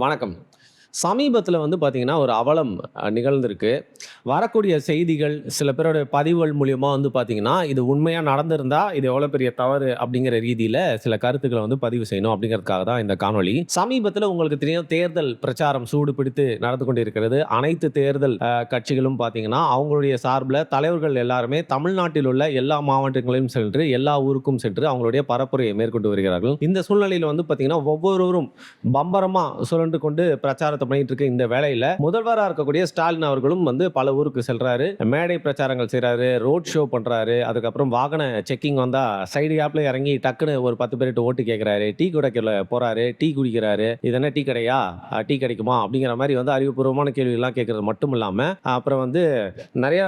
வணக்கம். சமீபத்தில வந்து பார்த்தீங்கன்னா, ஒரு அவலம் நிகழ்ந்திருக்கு. வரக்கூடிய செய்திகள், சில பேருடைய பதிவுகள் மூலியமா வந்து பார்த்தீங்கன்னா, இது உண்மையா நடந்திருந்தா, இது எவ்வளோ பெரிய தவறு அப்படிங்கிற ரீதியில சில கருத்துக்கள வந்து பதிவு செய்யணும் அப்படிங்கிறதுக்காக தான் இந்த காணொளி. சமீபத்தில உங்களுக்கு தெரியும் தேர்தல் பிரச்சாரம் சூடு பிடித்து நடந்து கொண்டிருக்கிறது. அனைத்து தேர்தல் கட்சிகளும் பார்த்தீங்கன்னா, அவங்களுடைய சார்புல தலைவர்கள் எல்லாருமே தமிழ்நாட்டில் உள்ள எல்லா மாவட்டங்களையும் சென்று, எல்லா ஊருக்கும் சென்று அவங்களுடைய பரப்புரையை மேற்கொண்டு வருகிறார்கள். இந்த சூழ்நிலையில வந்து பார்த்தீங்கன்னா, ஒவ்வொருவரும் பம்பரமா சுழன்று கொண்டு பிரச்சாரத்த பண்ணிட்டு இருக்க இந்த வேளையில முதல்வரா இருக்கக்கூடிய ஸ்டாலின் அவர்களும் வந்து பல ஊருக்கு செல்றாரு. மேடை பிரச்சாரங்கள் செய்றாரு. ரோட் ஷோ பண்றாரு. அதுக்கப்புறம் வாகன செக்கிங் வந்தா சைடு கேப்ல இறங்கி டக்குன்னு ஒரு 10 பேர்ட்ட ஓட்டு கேட்கிறாரு. டீ குடிக்கல போறாரு. டீ குடிக்கிறாரு. இது என்ன டீ கடையா? டீ கிடைக்குமா? அப்படிங்கிற மாதிரி வந்து அறிவுபூர்வமான கேள்விகள்லாம் கேட்கறது மட்டும் இல்லாம, அப்புறம் வந்து நெறைய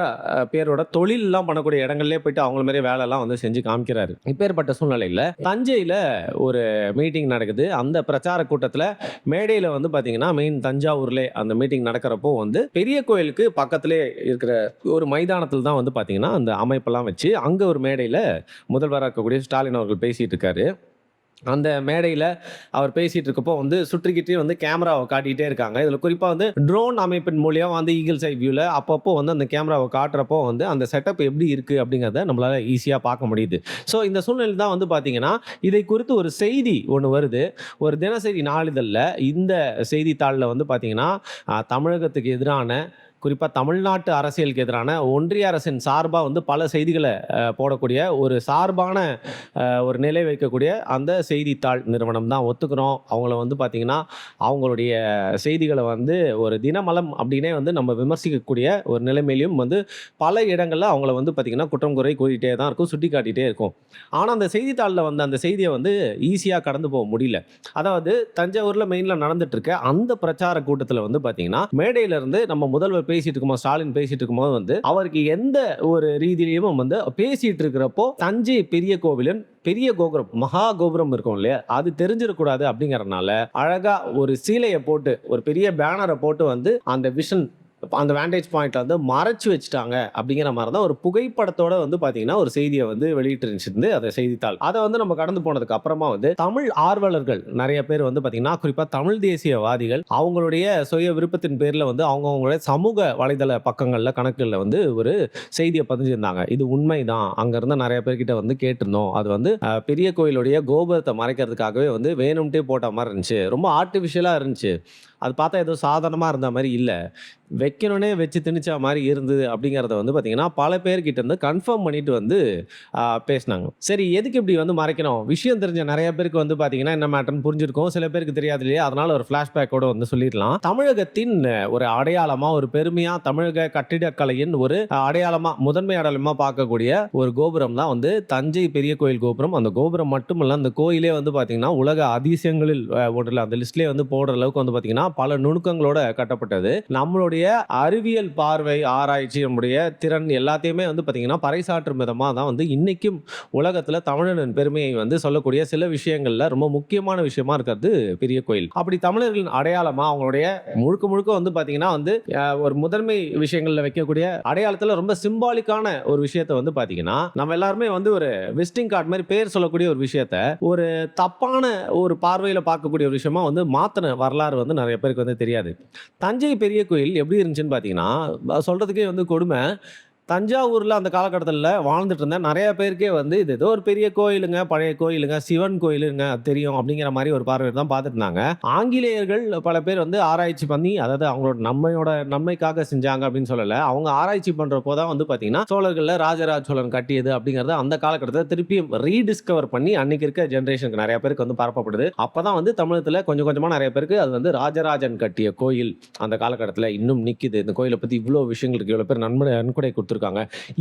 பேரோட தொழில்லாம் பண்ணக்கூடிய இடங்கள்லயே போயிட்டு அவங்கள மாரியே வேலைலாம் வந்து செஞ்சு காமிக்கிறாரு. இப்பேற்பட்ட சூழ்நிலையில தஞ்சையில ஒரு மீட்டிங் நடக்குது. அந்த பிரச்சார கூட்டத்துல மேடையில வந்து பாத்தீங்கன்னா, மெயின் தஞ்சாவூர்ல அந்த மீட்டிங் நடக்கிறப்போ வந்து பெரிய கோயிலுக்கு பக்கத்திலே இருக்கிற ஒரு மைதானத்துல தான் வந்து பாத்தீங்கன்னா, அந்த அமைப்பெல்லாம் வச்சு அங்க ஒரு மேடையில முதல்வரா இருக்கக்கூடிய ஸ்டாலின் அவர்கள் பேசிட்டு இருக்காரு. அந்த மேடையில அவர் பேசிட்டு இருக்கப்போ வந்து சுற்றிக்கிட்டே வந்து கேமராவை காட்டிட்டே இருக்காங்க. இதுல குறிப்பா வந்து ட்ரோன் அமைப்பின் மூலியம் வந்து ஈகிள்ஸ் ஐ வியூல அப்பப்போ வந்து அந்த கேமராவை காட்டுறப்போ வந்து அந்த செட்டப் எப்படி இருக்கு அப்படிங்கிறத நம்மளால ஈஸியா பார்க்க முடியுது. ஸோ இந்த சூழ்நிலை தான் வந்து பார்த்தீங்கன்னா, இதை குறித்து ஒரு செய்தி ஒண்ணு வருது. ஒரு தினசரி நாளிதழ்ல இந்த செய்தித்தாள்ல வந்து பார்த்தீங்கன்னா, தமிழகத்துக்கு எதிரான குறிப்பா தமிழ்நாட்டு அரசியலுக்கு எதிரான ஒன்றிய அரசின் சார்பா வந்து பல செய்திகள போடக்கூடிய ஒரு சார்பான ஒரு நிலை வைக்கக்கூடிய அந்த செய்தித்தாள் நிறுவனம் தான் ஒத்துக்கிறோம். அவங்கள வந்து பார்த்தீங்கன்னா, அவங்களுடைய செய்திகள வந்து ஒரு தினமலர் அப்படின்னே வந்து நம்ம விமர்சிக்கக்கூடிய ஒரு நிலைமையிலும் வந்து பல இடங்கள்ல அவங்கள வந்து பார்த்தீங்கன்னா, குற்றம் குறை கூறிட்டே தான் இருக்கும், சுட்டிக்காட்டிட்டே இருக்கும். ஆனா, அந்த செய்தித்தாள்ல வந்த அந்த செய்திய வந்து ஈஸியா கடந்து போக முடியல. அதாவது தஞ்சாவூர்ல மெயின்ல நடந்துட்டு இருக்க அந்த பிரச்சார கூட்டத்துல வந்து பார்த்தீங்கன்னா, மேடையில இருந்து நம்ம முதல்வர் பேசிட்டு இருக்கும்போது, ஸ்டாலின் பேசிட்டு இருக்கும்போது வந்து அவருக்கு எந்த ஒரு ரீதியிலயும் வந்து பேசிட்டு இருக்கிறப்போ தஞ்சை பெரிய கோவிலின் பெரிய கோபுரம், மகா கோபுரம் இருக்கும் இல்லையா? அது தெரிஞ்சிடக்கூடாது அப்படிங்கறனால, அழகா ஒரு சீலைய போட்டு, ஒரு பெரிய பேனர போட்டு வந்து அந்த விஷன் அந்த வாண்டேஜ் பாயிண்ட்ல வந்து மறைச்சு வச்சுட்டாங்க அப்படிங்கிற மாதிரி தான் ஒரு புகைப்படத்தோட வந்து பாத்தீங்கன்னா ஒரு செய்தியை வந்து வெளியிட்டு இருந்துச்சு அந்த செய்தித்தாள். அதை வந்து நம்ம கடந்து போனதுக்கு அப்புறமா வந்து தமிழ் ஆர்வலர்கள் நிறைய பேர் வந்து பாத்தீங்கன்னா, குறிப்பா தமிழ் தேசியவாதிகள் அவங்களுடைய சுய விருப்பத்தின் பேர்ல வந்து அவங்களுடைய சமூக வலைதள பக்கங்கள்ல கணக்குகள்ல வந்து ஒரு செய்தியை பதிஞ்சிருந்தாங்க. இது உண்மைதான், அங்க இருந்த நிறைய பேர்கிட்ட வந்து கேட்டிருந்தோம். அது வந்து பெரிய கோயிலுடைய கோபுரத்தை மறைக்கிறதுக்காகவே வந்து வேணும்ட்டே போட்ட மாதிரி இருந்துச்சு. ரொம்ப ஆர்டிபிஷியலா இருந்துச்சு. அது பார்த்தா ஏதோ சாதாரணமா இருந்த மாதிரி இல்ல. வைக்கணும்னே வச்சு திணிச்ச மாரி இருந்தது அப்படிங்கிறத வந்து பார்த்தீங்கன்னா, பல பேர்கிட்ட இருந்து கன்ஃபார்ம் பண்ணிட்டு வந்து பேசினாங்க. சரி, எதுக்கு இப்படி வந்து மறைக்கணும்? விஷயம் தெரிஞ்ச நெறைய பேருக்கு வந்து பார்த்தீங்கன்னா, என்ன மேட்டர்ன்னு புரிஞ்சிருக்கும். சில பேருக்கு தெரியாது இல்லையா? அதனால ஒரு ஃபிளாஷ்பேக்கோட வந்து சொல்லிடலாம். தமிழகத்தின் ஒரு அடையாளமா, ஒரு பெருமையா தமிழக கட்டிடக்கலையின் ஒரு அடையாளமா, முதன்மை அடையாளமா பார்க்கக்கூடிய ஒரு கோபுரம் தான் வந்து தஞ்சை பெரிய கோயில் கோபுரம். அந்த கோபுரம் மட்டுமல்ல, அந்த கோயிலே வந்து பார்த்தீங்கன்னா, உலக அதிசயங்களில் ஒன்றுல அந்த லிஸ்ட்லயே வந்து போடுற அளவுக்கு வந்து பார்த்தீங்கன்னா, பல நுணுக்கங்களோட கட்டப்பட்டது. நம்மளுடைய அறிவியல் பார்வை, ஆராய்ச்சி, நம்முடைய திறன் எல்லாத்தையுமே வந்து பார்த்தீங்கன்னா, பறைசாற்றும் விதமா தான் வந்து இன்னைக்கும் உலகத்துல தமிழனின் பெருமையை வந்து சொல்லக்கூடிய சில விஷயங்கள்ல ரொம்ப முக்கியமான விஷயமா இருக்கிறது பெரிய கோயில். அப்படி தமிழர்களின் அடையாளமா அவங்களுடைய முழுக்க முழுக்க வந்து பார்த்தீங்கன்னா வந்து ஒரு முதன்மை விஷயங்கள்ல வைக்கக்கூடிய அடையாளத்துல ரொம்ப சிம்பாலிக்கான ஒரு விஷயத்தை வந்து பார்த்தீங்கன்னா, நம்ம எல்லாருமே வந்து ஒரு விசிட்டிங் கார்டு மாதிரி பேர் சொல்லக்கூடிய ஒரு விஷயத்த ஒரு தப்பான ஒரு பார்வையில பார்க்கக்கூடிய ஒரு விஷயமா வந்து மாத்தின வரலாறு வந்து நிறைய பேருக்கு வந்து தெரியாது. தஞ்சை பெரிய கோயில் எப்படி இருந்துச்சுன்னு பார்த்தீங்கன்னா, சொல்றதுக்கே வந்து கொடுமை. தஞ்சாவூர்ல அந்த காலகட்டத்தில வாழ்ந்துட்டு இருந்த நெறைய பேருக்கே வந்து இது ஏதோ ஒரு பெரிய கோயிலுங்க, பழைய கோயிலுங்க, சிவன் கோயிலுங்க அது தெரியும் அப்படிங்கிற மாரி ஒரு பார்வையில தான் பார்த்துட்டு இருந்தாங்க. ஆங்கிலேயர்கள் பல பேர் வந்து ஆராய்ச்சி பண்ணி, அதாவது அவங்களோட நன்மைக்காக செஞ்சாங்க அப்படின்னு சொல்லல. அவங்க ஆராய்ச்சி பண்றப்போ தான் வந்து பார்த்தீங்கன்னா, சோழர்கள்ல ராஜராஜ சோழன் கட்டியது அப்படிங்கிறத அந்த காலகட்டத்தில திருப்பியும் ரீடிஸ்கவர் பண்ணி அன்னைக்கு இருக்க ஜெனரேஷனுக்கு நெறைய பேருக்கு வந்து பரப்பப்படுது. அப்பதான் வந்து தமிழகத்தில கொஞ்சம் கொஞ்சமா நெறைய பேருக்கு அது வந்து ராஜராஜன் கட்டிய கோயில் அந்த காலகட்டத்தில இன்னும் நிக்குது. இந்த கோயில பத்தி இவ்ளோ விஷயங்களுக்கு இவ்வளோ பேர் நன்கொடை குடுத்திருக்காங்க.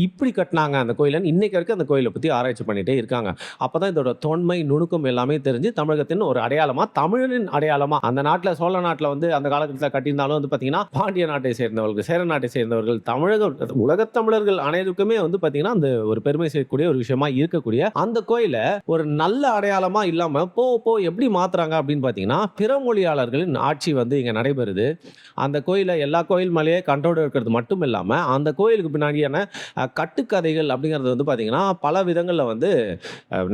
இப்படி கட்டினாங்க அந்த கோயிலன்னு இன்னைக்கு வரைக்கும் அந்த கோயிலை பத்தி ஆராய்ச்சி பண்ணிட்டே இருக்காங்க. அப்பதான் இதோட தொன்மை, நுணுக்கம் எல்லாமே தெரிஞ்சு தமிழகத்தின் ஒரு அடையாளமா, தமிழனின் அடையாளமா அந்த நாட்டுல சோழ நாட்டுல வந்து அந்த காலகட்டத்தில் கட்டியிருந்தாலும் வந்து பாத்தீங்கன்னா, பாண்டிய நாட்டை சேர்ந்தவர்கள், சேர நாட்டை சேர்ந்தவர்கள், உலகத் தமிழர்கள் அனைவருக்குமே வந்து பாத்தீங்கன்னா அந்த ஒரு பெருமை சேர்க்கக்கூடிய ஒரு விஷயமா இருக்கக்கூடிய அந்த கோயில ஒரு நல்ல அடையாளமா இல்லாம போ எப்படி மாத்துறாங்க அப்படின்னு பாத்தீங்கன்னா, பிற மொழியாளர்களின் ஆட்சி வந்து இங்க நடைபெறுது. அந்த கோயில எல்லா கோயில் மேலேயே கண்ட்ரோல் இருக்கிறது மட்டும் இல்லாம அந்த கோயிலுக்கு பின்னாடி மாதிரியான கட்டுக்கதைகள் அப்படிங்கிறது வந்து பார்த்தீங்கன்னா, பல விதங்கள்ல வந்து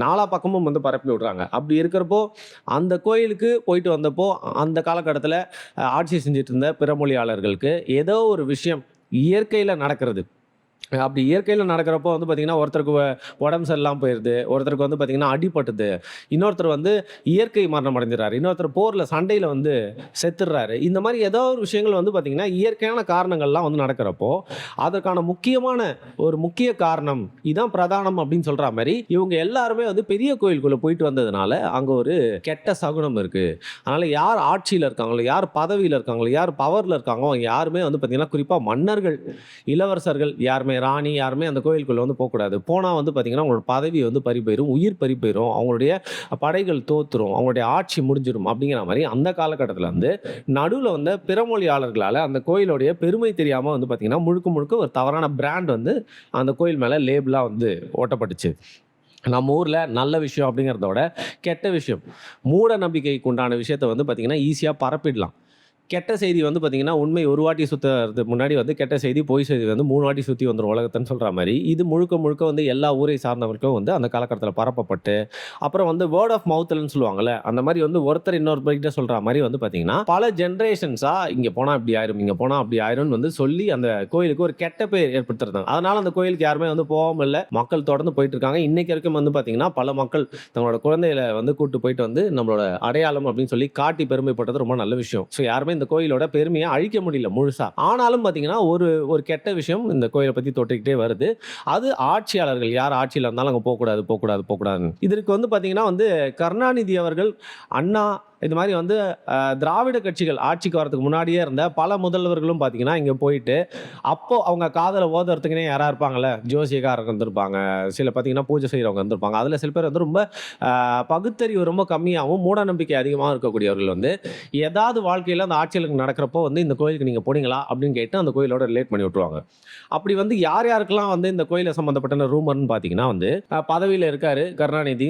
நாலா பக்கமும் வந்து பரப்பி விடுறாங்க. அப்படி இருக்கிறப்போ, அந்த கோயிலுக்கு போயிட்டு வந்தப்போ, அந்த காலகட்டத்தில ஆட்சி செஞ்சுட்டு இருந்த பிற மொழியாளர்களுக்கு ஏதோ ஒரு விஷயம் இயற்கையில நடக்கிறது. அப்படி இயற்கையில நடக்கிறப்போ வந்து பார்த்தீங்கன்னா, ஒருத்தருக்கு உடம்பு சரியில்லாம போயிருது. ஒருத்தருக்கு வந்து பார்த்தீங்கன்னா, அடிபட்டுது. இன்னொருத்தர் வந்து இயற்கை மரணம் அடைஞ்சுறாரு. இன்னொருத்தர் போர்ல சண்டையில வந்து செத்துடுறாரு. இந்த மாரி ஏதோ ஒரு விஷயங்கள் வந்து பார்த்தீங்கன்னா, இயற்கையான காரணங்கள்லாம் வந்து நடக்கிறப்போ, அதற்கான ஒரு முக்கிய காரணம், இதான் பிரதானம் அப்படின்னு சொல்றா மாரி, இவங்க எல்லாருமே வந்து பெரிய கோயிலுக்குள்ள போயிட்டு வந்ததுனால, அங்க ஒரு கெட்ட சகுனம் இருக்கு. அதனால யார் ஆட்சியில இருக்காங்களோ, யார் பதவியில இருக்காங்களோ, யார் பவர்ல இருக்காங்களோ, அவங்க யாருமே வந்து பார்த்தீங்கன்னா, குறிப்பா மன்னர்கள், இளவரசர்கள் யாருமே ராணி யாருமே அந்த கோயிலுக்குள்ள வந்து போக்கூடாது. போனா வந்து பார்த்தீங்கன்னா, அவங்களோட பதவி வந்து பறி போயிரும். உயிர் பறி போயிரும். அவங்களுடைய படைகள் தோத்துரும். அவங்களுடைய ஆட்சி முடிஞ்சிரும். அப்படிங்கிற மாரி அந்த காலகட்டத்தில வந்து நடுவுல வந்த பிற மொழியாளர்களால அந்த கோயிலுடைய பெருமை தெரியாம வந்து பார்த்தீங்கன்னா, முழுக்க முழுக்க ஒரு தவறான பிராண்ட் வந்து அந்த கோயில் மேல லேபிளா வந்து ஓட்டப்பட்டுச்சு. நம்ம ஊர்ல நல்ல விஷயம் அப்படிங்கிறத விட, கெட்ட விஷயம், மூட நம்பிக்கைக்கு உண்டான விஷயத்த வந்து பார்த்தீங்கன்னா, ஈஸியா பரப்பிடலாம். கெட்ட செய்தி வந்து பார்த்தீங்கன்னா, உண்மை ஒரு வாட்டி சுத்துறதுக்கு முன்னாடி வந்து கெட்ட செய்தி, பொய் செய்தி வந்து 3 வாட்டி சுத்தி வந்துரும் உலகத்தன்னு சொல்ற மாரி, இது முழுக்க முழுக்க வந்து எல்லா ஊரை சார்ந்தவருக்கும் வந்து அந்த காலகட்டத்தில பரப்பப்பட்டு, அப்புறம் வந்து வேர்ட் ஆஃப் மவுத்ன்னு சொல்லுவாங்கல்ல, அந்த மாரி வந்து ஒருத்தர் இன்னொருத்தர்கிட்ட சொல்ற மாரி வந்து பார்த்தீங்கன்னா, பல ஜெனரேஷன்ஸா இங்க போனா இப்படி ஆயிரும், இங்க போனா அப்படி ஆயிரும்னு வந்து சொல்லி அந்த கோயிலுக்கு ஒரு கெட்ட பெயர் ஏற்படுத்துறாங்க. அதனால அந்த கோயிலுக்கு யாருமே வந்து போகாம இல்ல. மக்கள் தொடர்ந்து போயிட்டு இருக்காங்க. இன்னைக்கு வரைக்கும் வந்து பார்த்தீங்கன்னா, பல மக்கள் தங்களோட குழந்தைகள வந்து கூட்டு போயிட்டு வந்து நம்மளோட அடையாளம் அப்படின்னு சொல்லி காட்டி பெருமைப்பட்டது ரொம்ப நல்ல விஷயம். ஸோ யாருமே இந்த கோயிலோட பெருமையை அழிக்க முடியல முழுசா. ஆனாலும் பார்த்தீங்கன்னா, ஒரு ஒரு கெட்ட விஷயம் இந்த கோயில பத்தி தொட்டுக்கிட்டே வருது. அது ஆட்சியாளர்கள் யார் ஆட்சியில இருந்தாலும் அங்க போக்கூடாது, போக்கூடாது, போக்கூடாதுன்னு. இதற்கு வந்து பார்த்தீங்கன்னா வந்து கருணாநிதி அவர்கள், அண்ணா இது மாரி வந்து திராவிட கட்சிகள் ஆட்சிக்கு வரதுக்கு முன்னாடியே இருந்த பல முதல்வர்களும் பார்த்தீங்கன்னா, இங்க போயிட்டு அப்போ அவங்க காதுல ஓதுறதுக்குன்னே யாரா இருப்பாங்கல்ல, ஜோசியக்காரங்க இருந்திருப்பாங்க. சில பார்த்தீங்கன்னா, பூஜை செய்றவங்க இருந்திருப்பாங்க. அதுல சில பேர் வந்து ரொம்ப பகுத்தறிவு ரொம்ப கம்மியாவும், மூட நம்பிக்கை அதிகமாவும் இருக்கக்கூடியவர்கள் வந்து, ஏதாவது வாழ்க்கையில அந்த ஆட்சிகளுக்கு நடக்கிறப்போ வந்து, "இந்த கோயிலுக்கு நீங்க போனீங்களா?" அப்படின்னு கேட்டு அந்த கோயிலோட ரிலேட் பண்ணி விட்டுருவாங்க. அப்படி வந்து யார் யாருக்கெல்லாம் வந்து இந்த கோயில சம்மந்தப்பட்ட ரூமர்ன்னு பார்த்தீங்கன்னா வந்து, பதவியில இருக்காரு கருணாநிதி.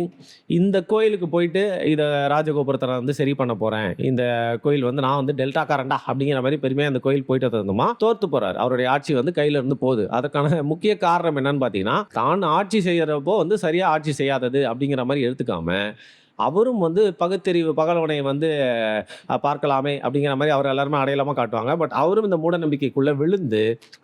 இந்த கோயிலுக்கு போயிட்டு, "இத ராஜகோபுரத்த நான் வந்து சரி பண்ண போறேன். இந்த கோயில் வந்து நான் வந்து டெல்டாக்காரன்டா" அப்படிங்கிற மாரி பெருமையா அந்த கோயில் போயிட்டு வந்ததுமா, தோத்து போறாரு. அவருடைய ஆட்சி வந்து கையில இருந்து போகுது. அதற்கான முக்கிய காரணம் என்னன்னு பார்த்தீங்கன்னா, தான் ஆட்சி செய்யறப்போ வந்து சரியா ஆட்சி செய்யாதது அப்படிங்கிற மாரி எடுத்துக்காம, அவரும் வந்து பகுத்தறிவு பகலவனை வந்து பார்க்கலாமே அப்படிங்கிற மாரி அவர் எல்லாருமே அடையாளமா காட்டுவாங்க. பட் அவரும் இந்த மூட நம்பிக்கைக்குள்ள விழுந்து,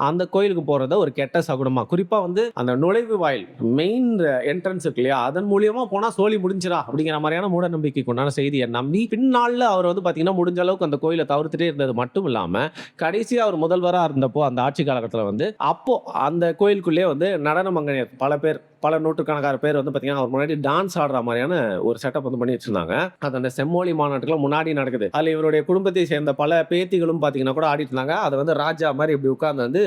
அந்த கோயிலுக்கு போறத ஒரு கெட்ட சகுனமா, குறிப்பா வந்து அந்த நுழைவு வாயில் மெயின் என்ட்ரன்ஸ் இருக்கு இல்லையா? அதன் மூலியமா போனா சோலி முடிஞ்சிரா அப்படிங்கிற மாரியான மூட நம்பிக்கைக்கு உண்டான செய்திய நம்பி, பின்னாள்ல அவர் வந்து பார்த்தீங்கன்னா, முடிஞ்ச அளவுக்கு அந்த கோயில தவிர்த்துட்டே இருந்தது மட்டும் இல்லாம, கடைசியா அவர் முதல்வரா இருந்தப்போ, அந்த ஆட்சி காலகட்டத்தில வந்து, அப்போ அந்த கோயிலுக்குள்ளேயே வந்து நடன மங்கையர் பல பேர், பல நூற்றுக்கணக்கான பேர் வந்து பார்த்தீங்கன்னா, அவர் முன்னாடி டான்ஸ் ஆடுற மாரியான ஒரு செட்டப் வந்து பண்ணி வச்சிருந்தாங்க. அது அந்த செம்மொழி மாநாட்டுக்குலாம் முன்னாடி நடக்குது. அதுல இவருடைய குடும்பத்தை சேர்ந்த பல பேத்திகளும் பார்த்தீங்கன்னா கூட ஆடிட்டு இருந்தாங்க. அத வந்து ராஜா மாரி இப்படி உட்கார்ந்து வந்து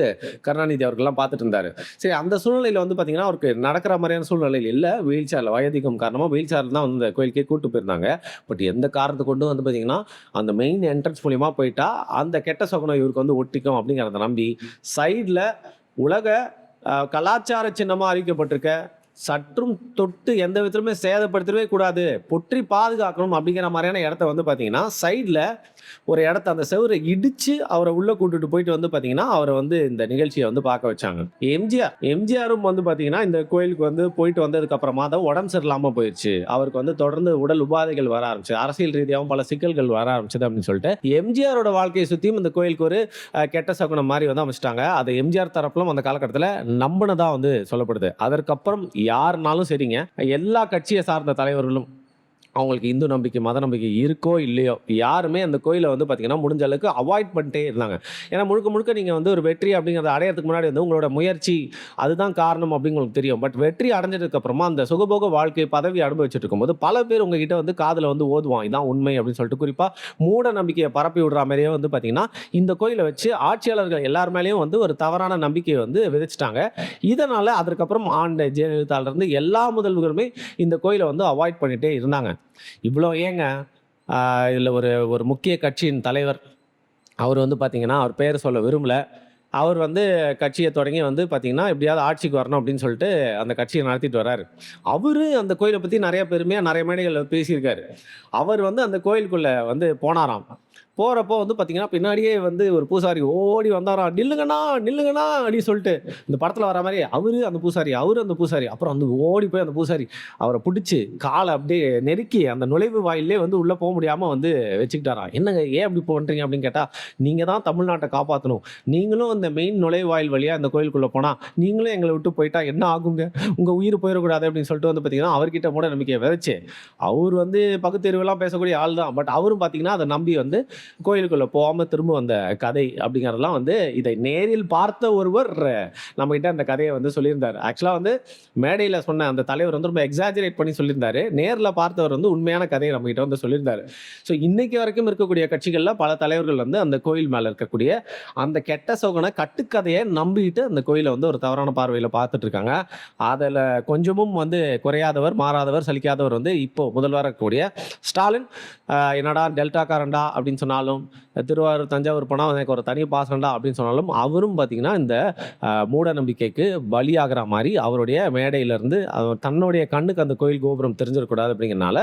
கருணாநிதி அவர்கள்லாம் பார்த்துட்டு இருந்தாரு. சரி, அந்த சூழ்நிலையில வந்து பார்த்தீங்கன்னா, அவருக்கு நடக்கிற மாரியான சூழ்நிலையில் இல்ல. வீல் சேர்ல வயதிகம் காரணமா வீல் சேர்ல தான் வந்து இந்த கோயிலுக்கே கூட்டு போயிருந்தாங்க. பட் எந்த காரணத்த கொண்டும் வந்து பார்த்தீங்கன்னா, அந்த மெயின் என்ட்ரன்ஸ் மூலியமா போயிட்டா, அந்த கெட்ட சகுனம் இவருக்கு வந்து ஒட்டிக்கும் அப்படிங்கிறத நம்பி, சைடுல உலக கலாச்சார சின்னமா அறிவிக்கப்பட்டிருக்க, சற்றும் தொட்டு எந்த விதத்திலுமே சேதப்படுத்தவே கூடாது, பொற்றி பாதுகாக்கணும் அப்படிங்கிற மாரியான இடத்த வந்து பார்த்தீங்கன்னா, சைடுல ஒரு இடத்த அந்த செவுர இடிச்சு அவர உள்ள கூட்டிட்டு போயிட்டு வந்து பார்த்தீங்கன்னா, அவர வந்து இந்த நிகழ்ச்சிய வந்து பார்க்க வச்சாங்க. எம்ஜிஆரும் வந்து பார்த்தீங்கன்னா, இந்த கோயிலுக்கு வந்து போயிட்டு வந்ததுக்கு அப்புறமா தான் உடம்பு சரியில்லாம போயிருச்சு. அவருக்கு வந்து தொடர்ந்து உடல் உபாதைகள் வர ஆரம்பிச்சது. அரசியல் ரீதியாவும் பல சிக்கல்கள் வர ஆரம்பிச்சது அப்படின்னு சொல்லிட்டு, எம்ஜிஆரோட வாழ்க்கைய சுத்தியும் இந்த கோயிலுக்கு ஒரு கெட்ட சகுனம் மாரி வந்து அமைச்சுட்டாங்க. அத எம்ஜிஆர் தரப்பிலும் அந்த காலகட்டத்தில நம்புனதா வந்து சொல்லப்படுது. அதற்கப்புறம் யாருனாலும் சரிங்க, எல்லா கட்சிய சார்ந்த தலைவர்களும் அவங்களுக்கு இந்து நம்பிக்கை, மத நம்பிக்கை இருக்கோ இல்லையோ, யாருமே அந்த கோயில வந்து பார்த்தீங்கன்னா, முடிஞ்ச அளவுக்கு அவாய்ட் பண்ணிட்டே இருந்தாங்க. ஏன்னா முழுக்க முழுக்க நீங்க வந்து ஒரு வெற்றி அப்படிங்கிறத அடையறதுக்கு முன்னாடி வந்து உங்களோட முயற்சி அதுதான் காரணம் அப்படின்னு உங்களுக்கு தெரியும். பட் வெற்றி அடைஞ்சதுக்கு அப்புறமா அந்த சுகபோக வாழ்க்கை, பதவி அனுபவிச்சுட்டு இருக்கும்போது பல பேர் உங்ககிட்ட வந்து காதுல வந்து ஓதுவான். இதான் உண்மை அப்படின்னு சொல்லிட்டு, குறிப்பா மூட நம்பிக்கைய பரப்பி விடுற மாரியே வந்து பார்த்தீங்கன்னா, இந்த கோயில வச்சு ஆட்சியாளர்கள் எல்லார் மேலயும் வந்து ஒரு தவறான நம்பிக்கைய வந்து விதைச்சுட்டாங்க. இதனால அதற்கப்புறம் ஆண்ட ஜெயலலிதால இருந்து எல்லா முதல்வர்களுமே இந்த கோயில வந்து அவாய்ட் பண்ணிட்டே இருந்தாங்க. இவ்வளோ ஏங்க, இதில ஒரு ஒரு முக்கிய கட்சியின் தலைவர், அவர் வந்து பார்த்தீங்கன்னா, அவர் பேர சொல்ல விரும்பல. அவர் வந்து கட்சிய தொடங்கி வந்து பார்த்தீங்கன்னா, எப்படியாவது ஆட்சிக்கு வரணும் அப்படின்னு சொல்லிட்டு அந்த கட்சிய நடத்திட்டு வராரு. அவரு அந்த கோயில பத்தி நெறைய பெருமையா நெறைய மேடைகள்ல பேசியிருக்காரு. அவர் வந்து அந்த கோயிலுக்குள்ள வந்து போனாராம். போறப்போ வந்து பார்த்தீங்கன்னா, பின்னாடியே வந்து ஒரு பூசாரி ஓடி வந்தாராம். "நில்லுங்கண்ணா, நில்லுங்கண்ணா" அப்படின்னு சொல்லிட்டு. இந்த படத்துல வர மாரி அவரு அந்த பூசாரி, அவரு அந்த பூசாரி. அப்புறம் வந்து ஓடி போய் அந்த பூசாரி அவர புடிச்சு, கால அப்படியே நெருக்கி அந்த நுழைவு வாயில்லயே வந்து உள்ள போ முடியாம வந்து வச்சுக்கிட்டாராம். "என்னங்க ஏன் அப்படி பண்றீங்க?" அப்படின்னு கேட்டா, "நீங்க தான் தமிழ்நாட்ட காப்பாத்தணும். நீங்களும் அந்த மெயின் நுழைவாயில் வழியா இந்த கோயிலுக்குள்ள போனா, நீங்களும் எங்கள விட்டு போயிட்டா என்ன ஆகுங்க? உங்க உயிர் போயிறக்கூடாது." அப்படின்னு சொல்லிட்டு வந்து பார்த்தீங்கன்னா, அவர்கிட்ட மூட நம்பிக்கைய விதைச்சு, அவரு வந்து பகுத்தறிவுலாம் பேசக்கூடிய ஆள் தான். பட் அவரும் பார்த்தீங்கன்னா, அத நம்பி வந்து கோயிலுக்குள்ள போகாம திரும்ப வந்த கதை அப்படிங்கிறதெல்லாம் வந்து இதை நேரில் பார்த்த ஒருவர் நம்மகிட்ட அந்த கதைய வந்து சொல்லியிருந்தாரு. ஆக்சுவலா வந்து மேடையில சொன்ன அந்த தலைவர் வந்து ரொம்ப எக்ஸாஜரேட் பண்ணி சொல்லியிருந்தாரு. நேர்ல பார்த்தவர் வந்து உண்மையான கதைய நம்மகிட்ட வந்து சொல்லியிருந்தாரு. ஸோ இன்னைக்கு வரைக்கும் இருக்கக்கூடிய கட்சிகள்ல பல தலைவர்கள் வந்து அந்த கோயில் மேல இருக்கக்கூடிய அந்த கெட்ட சகுன கட்டுக்கதைய நம்பிட்டு அந்த கோயில வந்து ஒரு தவறான பார்வையில பார்த்துட்டு இருக்காங்க. அதுல கொஞ்சமும் வந்து குறையாதவர், மாறாதவர், சலிக்காதவர் வந்து இப்போ முதல்வரா இருக்கக்கூடிய ஸ்டாலின். என்னடா டெல்டாக்காரன்டா அப்படின்னு சொன்னாலும், திருவாரூர், தஞ்சாவூர் போனா எனக்கு ஒரு தனி பாசம்டா அப்படின்னு சொன்னாலும், அவரும் பார்த்தீங்கன்னா இந்த மூட நம்பிக்கைக்கு பலியாகிற மாரி அவருடைய மேடையிலிருந்து தன்னுடைய கண்ணுக்கு அந்த கோயில் கோபுரம் தெரிஞ்சிடக்கூடாது அப்படிங்கிறனால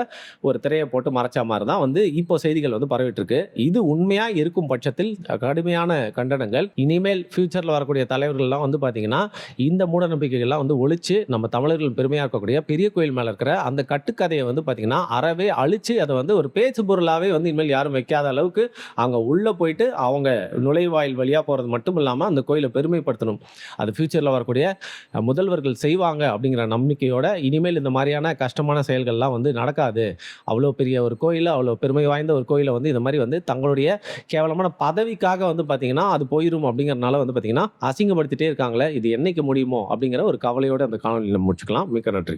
ஒரு திரைய போட்டு மறைச்ச மாரி தான் வந்து இப்போ செய்திகள் வந்து பரவிட்டு இருக்கு. இது உண்மையா இருக்கும் பட்சத்தில் கடுமையான கண்டனங்கள். இனிமேல் ஃபியூச்சர்ல வரக்கூடிய தலைவர்கள்லாம் வந்து பார்த்தீங்கன்னா, இந்த மூட நம்பிக்கைகள்லாம் வந்து ஒழிச்சு நம்ம தமிழர்கள் பெருமையா இருக்கக்கூடிய பெரிய கோயில் மேல இருக்கிற அந்த கட்டுக்கதைய வந்து பார்த்தீங்கன்னா, அறவே அழிச்சு அத வந்து ஒரு பேச்சு பொருளாவே வந்து இனிமேல் யாரும் வைக்காத அளவுக்கு அங்க உள்ள போயிட்டு அவங்க நுழைவாயில் வழியா போறது மட்டும் இல்லாம அந்த கோயில பெருமைப்படுத்தணும். அது ஃபியூச்சர்ல வரக்கூடிய முதல்வர்கள் செய்வாங்க அப்படிங்கிற நம்பிக்கையோட இனிமேல் இந்த மாதிரியான கஷ்டமான செயல்கள்லாம் வந்து நடக்காது. அவ்வளோ பெரிய ஒரு கோயில, அவ்வளோ பெருமை வாய்ந்த ஒரு கோயில வந்து இந்த மாரி வந்து தங்களுடைய கேவலமான பதவிக்காக வந்து பார்த்தீங்கன்னா, அது போயிரும் அப்படிங்கிறனால வந்து பார்த்தீங்கன்னா, அசிங்கப்படுத்திட்டே இருக்காங்களே, இது என்னைக்கு முடியுமோ அப்படிங்கிற ஒரு கவலையோட அந்த காணொளியில முடிச்சுக்கலாம். மிக்க நன்றி.